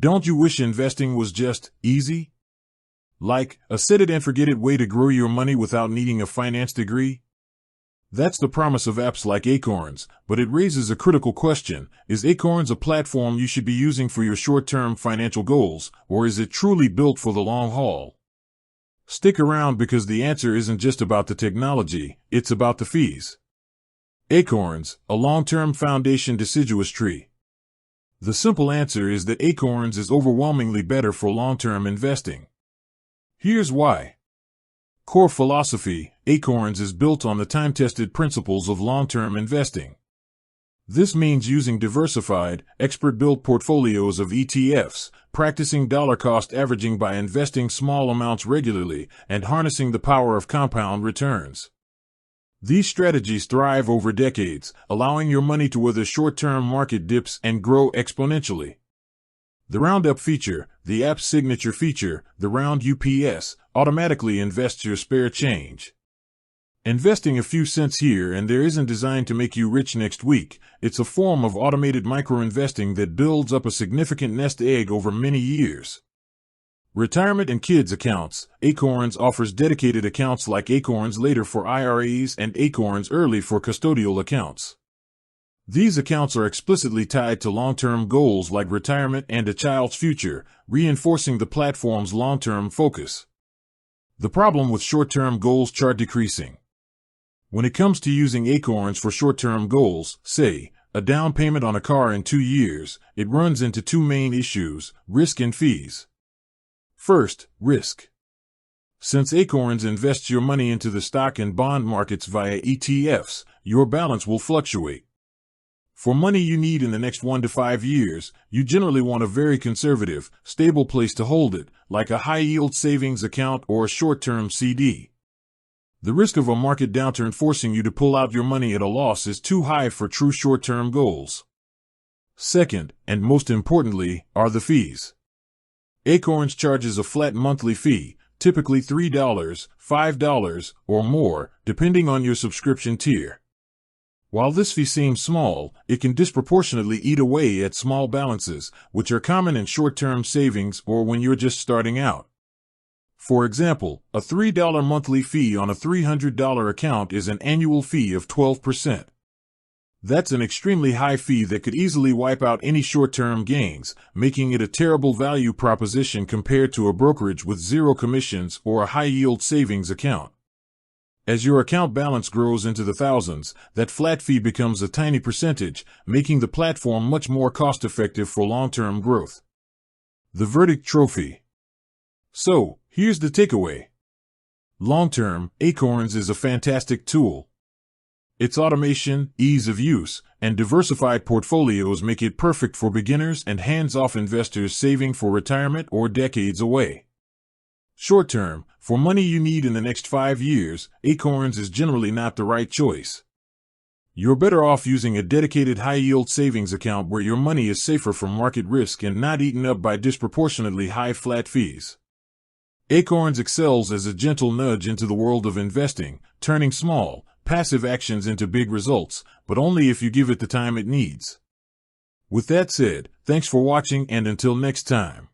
Don't you wish investing was just easy? Like a set-it-and-forget-it way to grow your money without needing a finance degree? That's the promise of apps like Acorns, but it raises a critical question. Is Acorns a platform you should be using for your short-term financial goals, or is it truly built for the long haul? Stick around because the answer isn't just about the technology, it's about the fees. Acorns, a long-term foundation deciduous tree. The simple answer is that Acorns is overwhelmingly better for long-term investing. Here's why. Core philosophy: Acorns is built on the time-tested principles of long-term investing. This means using diversified, expert-built portfolios of ETFs, practicing dollar-cost averaging by investing small amounts regularly, and harnessing the power of compound returns. These strategies thrive over decades, allowing your money to weather short-term market dips and grow exponentially. The Roundup feature, the app's signature feature, the Round UPS, automatically invests your spare change. Investing a few cents here and there isn't designed to make you rich next week. It's a form of automated micro-investing that builds up a significant nest egg over many years. Retirement and kids accounts. Acorns offers dedicated accounts like Acorns Later for IRAs and Acorns Early for custodial accounts. These accounts are explicitly tied to long-term goals like retirement and a child's future, reinforcing the platform's long-term focus. The problem with short-term goals chart decreasing. When it comes to using Acorns for short-term goals, say, a down payment on a car in 2 years, it runs into two main issues: risk and fees. First, risk. Since Acorns invests your money into the stock and bond markets via ETFs, your balance will fluctuate. For money you need in the next 1 to 5 years, you generally want a very conservative, stable place to hold it, like a high-yield savings account or a short-term CD. The risk of a market downturn forcing you to pull out your money at a loss is too high for true short-term goals. Second, and most importantly, are the fees. Acorns charges a flat monthly fee, typically $3, $5, or more, depending on your subscription tier. While this fee seems small, it can disproportionately eat away at small balances, which are common in short-term savings or when you're just starting out. For example, a $3 monthly fee on a $300 account is an annual fee of 12%. That's an extremely high fee that could easily wipe out any short-term gains, making it a terrible value proposition compared to a brokerage with zero commissions or a high-yield savings account. As your account balance grows into the thousands, that flat fee becomes a tiny percentage, making the platform much more cost-effective for long-term growth. The verdict trophy. So, here's the takeaway. Long-term, Acorns is a fantastic tool. Its automation, ease of use, and diversified portfolios make it perfect for beginners and hands-off investors saving for retirement or decades away. Short-term, for money you need in the next 5 years, Acorns is generally not the right choice. You're better off using a dedicated high-yield savings account where your money is safer from market risk and not eaten up by disproportionately high flat fees. Acorns excels as a gentle nudge into the world of investing, turning small, passive actions into big results, but only if you give it the time it needs. With that said, thanks for watching and until next time.